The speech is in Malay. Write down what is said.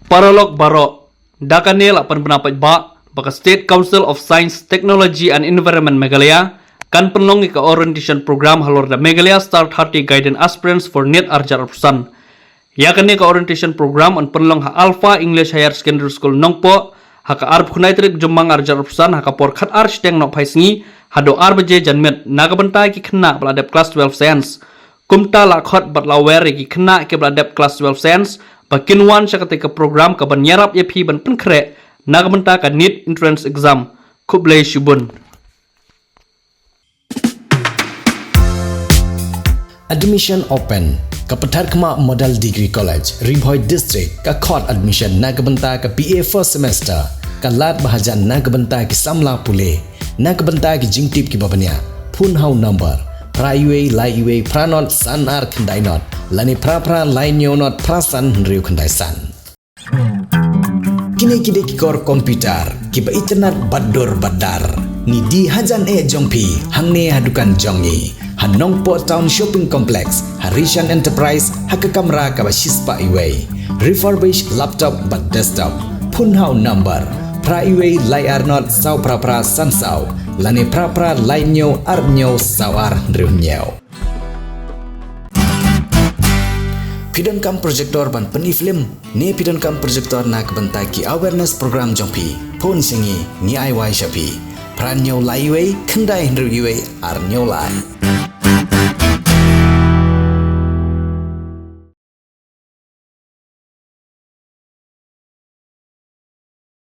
Paralog baro dakanel apan pendapat baka State Council of Science, Technology and Environment Meghalaya kan penlong ika orientation program halor da Meghalaya Start Hati Guidance Aspirants for NET Arjar Arpusan. Ya kan ika orientation program on penlong ha Alpha English Higher Secondary School Nongpo haka arp kunaitrek jumang Arjar Arpusan haka porkat arsteng nok paisngi hado arbaje janmet nagabentai ki kena beladap kelas 12 science. Kumta lakhot batlawer ki kena ke beladap kelas 12 science Bakinwan siya ketika program kaban nyarap yapi ban penkre nagamenta ka NEET entrance exam kublay shubun. Admission open Kapetar Kema Model Degree College Ribhoi District ka court admission nagamenta ka BA first semester ka lat bahajan nagamenta ki samla pule nagamenta ki jingtip ki babanya phun hau number Praiwe laiwe pranot sanar khandai not lani pra lain not prasan riu khandai san kini ki kor komputer ki ba internet bador badar ni di hajan jongpi hangne hadukan jongi hanong po town shopping complex Harishan Enterprise haka kamera ka ba shispa iwe refurbished laptop but desktop phun hau number Praiwe layar not sau pra san sau lani pra lainyo arnyo sawar riunyo Pidon kam projector ban peni film ne pidon kam projector nak bentai ki awareness program jongpi phone singi ni ai wai shapi pranyo laiwe khandai riuwe arnyo lai